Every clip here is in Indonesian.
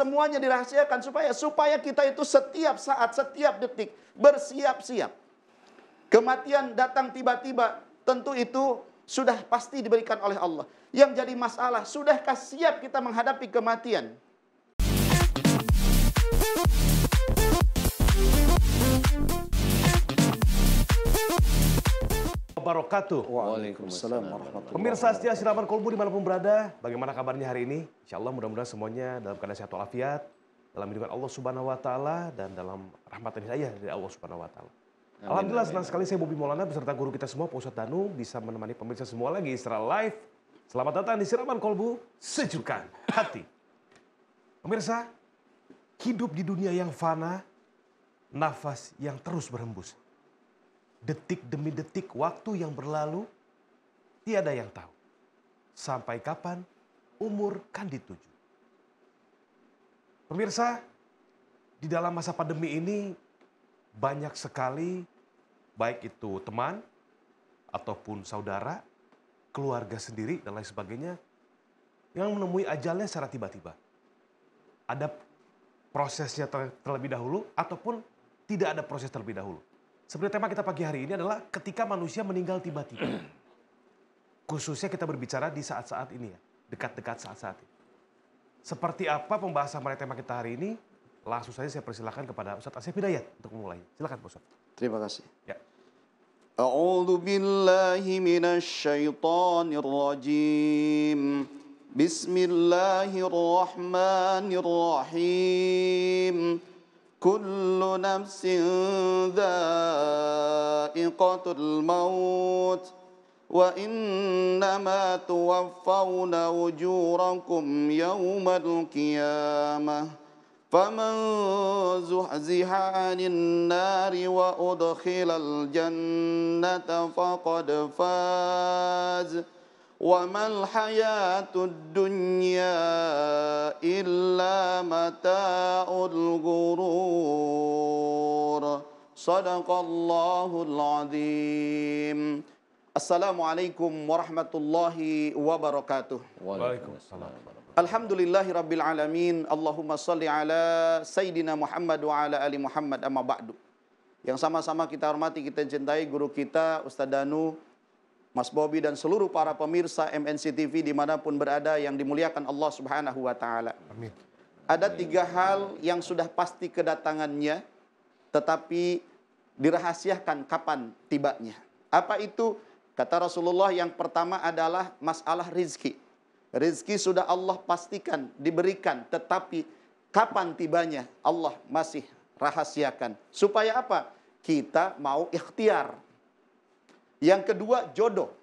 semuanya dirahasiakan supaya kita itu setiap saat, setiap detik bersiap-siap. Kematian datang tiba-tiba, tentu itu sudah pasti diberikan oleh Allah. Yang jadi masalah, sudahkah siap kita menghadapi kematian? Wabarakatuh. Waalaikumsalam warahmatullahi wabarakatuh. Pemirsa setia Siraman Kolbu dimanapun berada, bagaimana kabarnya hari ini? Insya Allah mudah-mudahan semuanya dalam keadaan sehat walafiat, dalam lindungan Allah Subhanahu Wa Taala dan dalam rahmat dan hidayah dari Allah Subhanahu Wa Taala. Alhamdulillah senang sekali saya Bobi Maulana beserta guru kita semua Pak Ustadz Danu bisa menemani pemirsa semua lagi secara live. Selamat datang di Siraman Kolbu, sejukkan hati. Pemirsa, hidup di dunia yang fana, nafas yang terus berhembus. Detik demi detik waktu yang berlalu, tiada yang tahu. Sampai kapan umur kan dituju. Pemirsa, di dalam masa pandemi ini banyak sekali, baik itu teman, ataupun saudara, keluarga sendiri, dan lain sebagainya, yang menemui ajalnya secara tiba-tiba. Ada prosesnya terlebih dahulu, ataupun tidak ada proses terlebih dahulu. Sebenarnya tema kita pagi hari ini adalah ketika manusia meninggal tiba-tiba. Khususnya kita berbicara di saat-saat ini ya, dekat-dekat saat-saat ini. Seperti apa pembahasan mengenai tema kita hari ini? Langsung saja saya persilakan kepada Ustadz Asep Hidayat untuk memulai. Silakan Pak Ustadz. Terima kasih. Ya. A'udzu billahi minasy syaithanir rajim. Bismillahirrahmanirrahim. Kullu nafsin dha'iqatul maut wa innama tuwaffawna ujurakum yawmal qiyamah faman zuhziha 'anil nari wa udkhilal jannata faqad faz wa mal hayatud dunya illa mata'ul ghurur. Sadaqallahul azim. Assalamualaikum warahmatullahi wabarakatuh. Waalaikumsalam. Alhamdulillahi rabbil alamin. Allahumma salli ala Sayyidina Muhammad wa ala ali Muhammad amma ba'du. Yang sama-sama kita hormati, kita cintai guru kita Ustadz Danu, Mas Bobi dan seluruh para pemirsa MNC TV dimanapun berada yang dimuliakan Allah Subhanahu Wa Taala. Amin. Ada 3 hal yang sudah pasti kedatangannya, tetapi dirahasiakan kapan tibanya. Apa itu? Kata Rasulullah, yang pertama adalah masalah rizki. Rizki sudah Allah pastikan diberikan, tetapi kapan tibanya Allah masih rahasiakan. Supaya apa? Kita mau ikhtiar. Yang kedua, jodoh.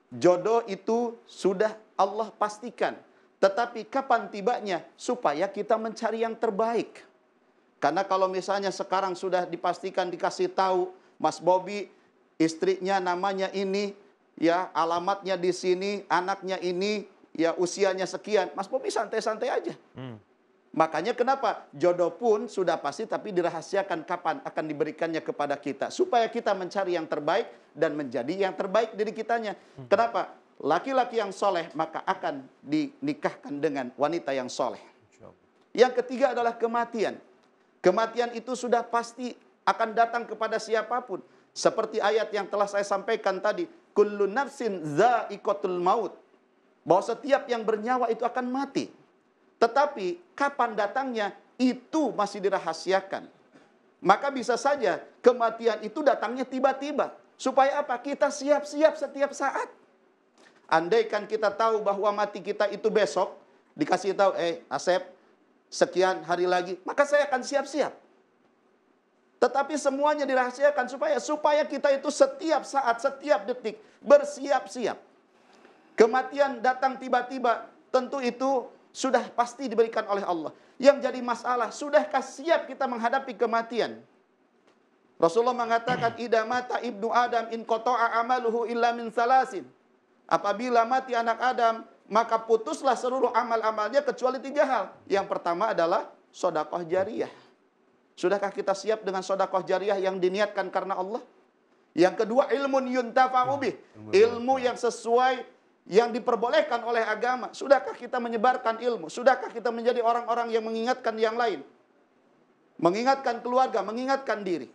Jodoh itu sudah Allah pastikan. Tetapi kapan tibanya? Supaya kita mencari yang terbaik. Karena kalau misalnya sekarang sudah dipastikan, dikasih tahu, Mas Bobi, istrinya namanya ini, ya alamatnya di sini, anaknya ini, ya usianya sekian. Mas Bobi santai-santai aja. Makanya kenapa? Jodoh pun sudah pasti, tapi dirahasiakan kapan akan diberikannya kepada kita. Supaya kita mencari yang terbaik dan menjadi yang terbaik diri kitanya. Kenapa? Laki-laki yang soleh maka akan dinikahkan dengan wanita yang soleh. Yang ketiga adalah kematian. Kematian itu sudah pasti akan datang kepada siapapun. Seperti ayat yang telah saya sampaikan tadi. Kullu nafsin dha'iqatul maut. Bahwa setiap yang bernyawa itu akan mati. Tetapi kapan datangnya itu masih dirahasiakan. Maka bisa saja kematian itu datangnya tiba-tiba. Supaya apa? Kita siap-siap setiap saat. Andaikan kita tahu bahwa mati kita itu besok, dikasih tahu, Asep, sekian hari lagi, maka saya akan siap-siap. Tetapi semuanya dirahasiakan supaya kita itu setiap saat, setiap detik bersiap-siap. Kematian datang tiba-tiba, tentu itu sudah pasti diberikan oleh Allah. Yang jadi masalah, sudahkah siap kita menghadapi kematian? Rasulullah mengatakan, idza mata ibnu Adam in qata'a amaluhu illa min salasin. Apabila mati anak Adam, maka putuslah seluruh amal-amalnya kecuali 3 hal. Yang pertama adalah sedekah jariyah. Sudahkah kita siap dengan sedekah jariyah yang diniatkan karena Allah? Yang kedua, ilmun yuntafa'u bih. Ilmu yang sesuai yang diperbolehkan oleh agama? Sudahkah kita menyebarkan ilmu? Sudahkah kita menjadi orang-orang yang mengingatkan yang lain? Mengingatkan keluarga, mengingatkan diri.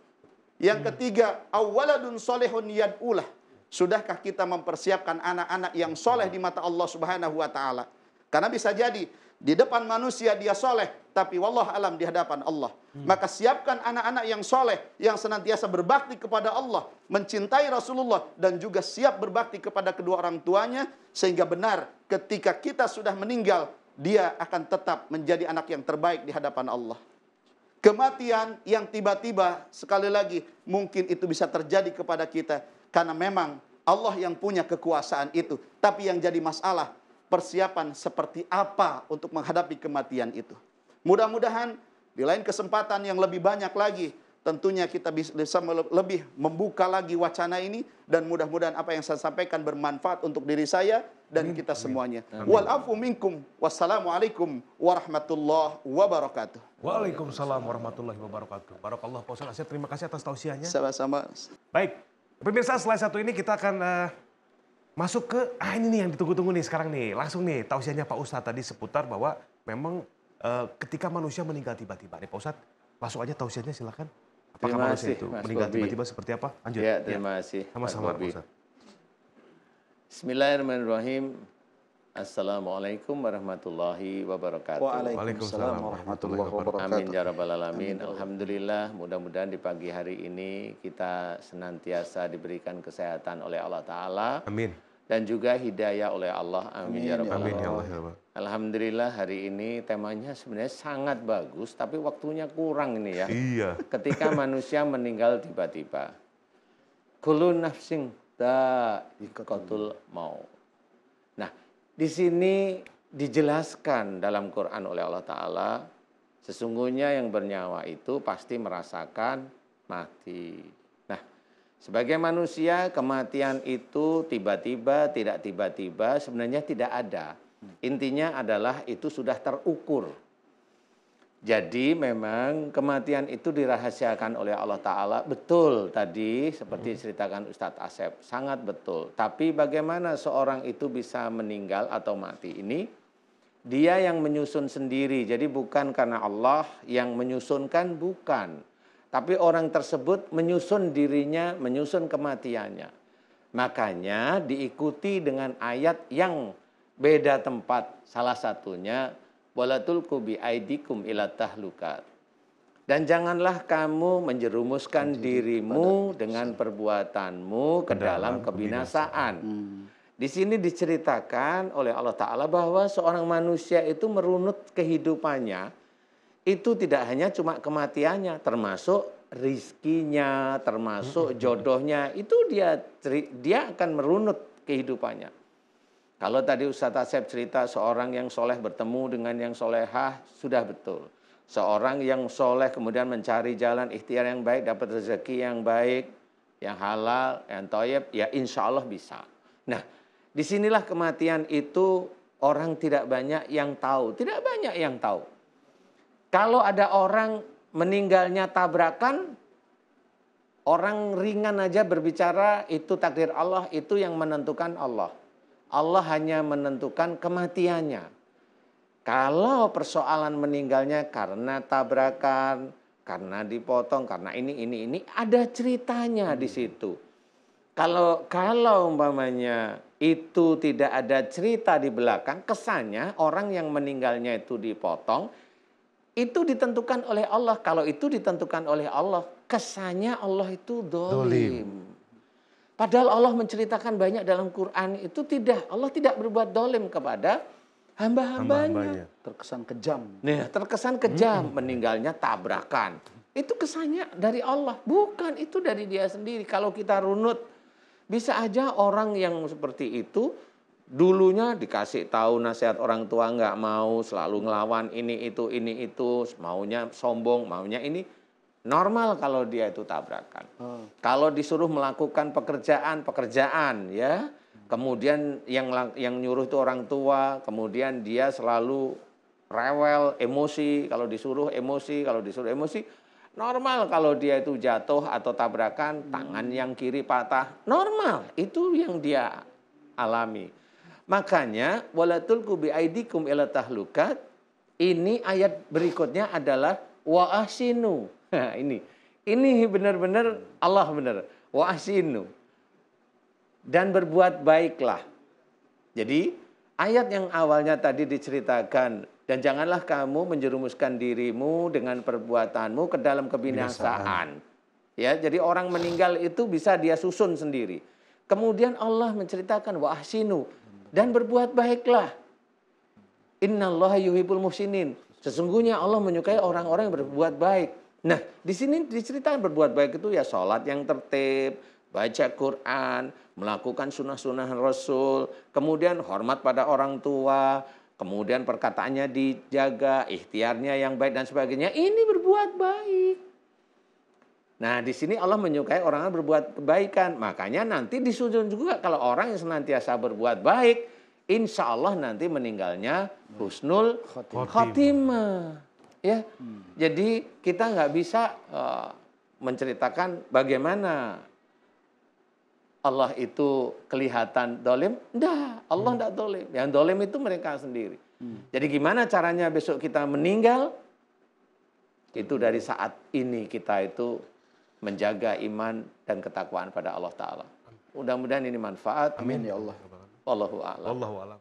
Yang ketiga, awaladun solehun yad'ulah. Sudahkah kita mempersiapkan anak-anak yang soleh di mata Allah Subhanahu wa taala? Karena bisa jadi di depan manusia dia soleh, tapi wallah alam di hadapan Allah. Maka siapkan anak-anak yang soleh, yang senantiasa berbakti kepada Allah, mencintai Rasulullah, dan juga siap berbakti kepada kedua orang tuanya, sehingga benar ketika kita sudah meninggal, dia akan tetap menjadi anak yang terbaik di hadapan Allah. Kematian yang tiba-tiba, sekali lagi, mungkin itu bisa terjadi kepada kita, karena memang Allah yang punya kekuasaan itu. Tapi yang jadi masalah, persiapan seperti apa untuk menghadapi kematian itu. Mudah-mudahan di lain kesempatan yang lebih banyak lagi, tentunya kita bisa lebih membuka lagi wacana ini, dan mudah-mudahan apa yang saya sampaikan bermanfaat untuk diri saya dan kita semuanya. Wal afu minkum. Wassalamualaikum warahmatullahi wabarakatuh. Waalaikumsalam warahmatullahi wabarakatuh. Barakallah Pak Ustadz Asyad, terima kasih atas tausiahnya. Sama-sama. Baik, pemirsa, setelah satu ini kita akan masuk ke, ini nih yang ditunggu-tunggu nih sekarang nih. Langsung nih tausiahnya Pak Ustadz tadi seputar bahwa memang ketika manusia meninggal tiba-tiba. Nih Pak Ustadz, langsung aja tausiahnya silakan. Apakah manusia itu meninggal tiba-tiba seperti apa? Lanjut. Ya, terima kasih. Sama-sama Pak Ustadz. Bismillahirrahmanirrahim. Assalamualaikum warahmatullahi wabarakatuh. Waalaikumsalam warahmatullahi wabarakatuh. Amin ya rabbal alamin. Alhamdulillah, mudah-mudahan di pagi hari ini kita senantiasa diberikan kesehatan oleh Allah Ta'ala. Amin. Dan juga hidayah oleh Allah. Amin ya rabbal Amin ya alamin. Allah. Alhamdulillah hari ini temanya sebenarnya sangat bagus, tapi waktunya kurang ini ya. Iya. Ketika manusia meninggal tiba-tiba. Kullu nafsin dha'iqatul maut. Nah, di sini dijelaskan dalam Quran oleh Allah Ta'ala, sesungguhnya yang bernyawa itu pasti merasakan mati. Nah, sebagai manusia, kematian itu tiba-tiba, tidak tiba-tiba, sebenarnya tidak ada. Intinya adalah itu sudah terukur. Jadi memang kematian itu dirahasiakan oleh Allah Ta'ala. Betul tadi seperti diceritakan Ustadz Asep, sangat betul. Tapi bagaimana seorang itu bisa meninggal atau mati ini? Dia yang menyusun sendiri. Jadi bukan karena Allah yang menyusunkan, bukan. Tapi orang tersebut menyusun dirinya, menyusun kematiannya. Makanya diikuti dengan ayat yang beda tempat. Salah satunya wala tulqu bi aidikum ila tahlukat. Dan janganlah kamu menjerumuskan dirimu dengan perbuatanmu ke dalam kebinasaan. Di sini diceritakan oleh Allah Ta'ala bahwa seorang manusia itu merunut kehidupannya, itu tidak hanya cuma kematiannya, termasuk rizkinya, termasuk jodohnya, itu dia akan merunut kehidupannya. Kalau tadi Ustadz Asep cerita seorang yang soleh bertemu dengan yang solehah, sudah betul. Seorang yang soleh kemudian mencari jalan ikhtiar yang baik, dapat rezeki yang baik, yang halal, yang thayyib, ya insya Allah bisa. Nah, disinilah kematian itu orang tidak banyak yang tahu. Tidak banyak yang tahu. Kalau ada orang meninggalnya tabrakan, orang ringan aja berbicara itu takdir Allah, itu yang menentukan Allah. Allah hanya menentukan kematiannya. Kalau persoalan meninggalnya karena tabrakan, karena dipotong, karena ini, ada ceritanya di situ. Kalau umpamanya itu tidak ada cerita di belakang, kesannya orang yang meninggalnya itu dipotong, itu ditentukan oleh Allah. Kalau itu ditentukan oleh Allah, kesannya Allah itu dolim. Padahal Allah menceritakan banyak dalam Quran itu tidak. Allah tidak berbuat dolim kepada hamba-hambanya. Terkesan kejam. Nah, terkesan kejam. Meninggalnya tabrakan. Itu kesannya dari Allah. Bukan, itu dari dia sendiri. Kalau kita runut, bisa aja orang yang seperti itu, dulunya dikasih tahu nasihat orang tua nggak mau, selalu ngelawan ini itu, maunya sombong, maunya ini. Normal kalau dia itu tabrakan. Kalau disuruh melakukan pekerjaan ya, kemudian yang nyuruh itu orang tua, kemudian dia selalu rewel, emosi, kalau disuruh emosi. Normal kalau dia itu jatuh atau tabrakan, tangan yang kiri patah, normal, itu yang dia alami. Makanya wala tulqu biaidikum ila tahlukat. Ini ayat berikutnya adalah wa ahsinu. Nah, ini benar-benar Allah benar. Wa ahsinu. Dan berbuat baiklah. Jadi ayat yang awalnya tadi diceritakan, dan janganlah kamu menjerumuskan dirimu dengan perbuatanmu ke dalam kebinasaan. Ya, jadi orang meninggal itu bisa dia susun sendiri. Kemudian Allah menceritakan wa ahsinu, dan berbuat baiklah. Innallaha yuhibbul muhsinin. Sesungguhnya Allah menyukai orang-orang yang berbuat baik. Nah, di sini diceritakan berbuat baik itu ya sholat yang tertib, baca Quran, melakukan sunnah-sunnah Rasul, kemudian hormat pada orang tua, kemudian perkataannya dijaga, ikhtiarnya yang baik dan sebagainya. Ini berbuat baik. Nah, di sini Allah menyukai orang yang berbuat kebaikan. Makanya nanti disusun juga kalau orang yang senantiasa berbuat baik, insya Allah nanti meninggalnya husnul khotimah. Ya, jadi kita nggak bisa menceritakan bagaimana Allah itu kelihatan dolim. Enggak, Allah enggak dolim. Yang dolim itu mereka sendiri. Jadi gimana caranya besok kita meninggal? Itu dari saat ini kita itu menjaga iman dan ketakwaan pada Allah Ta'ala. Mudah-mudahan ini manfaat. Amin ya Allah. Wallahu a'lam. Wallahu a'lam.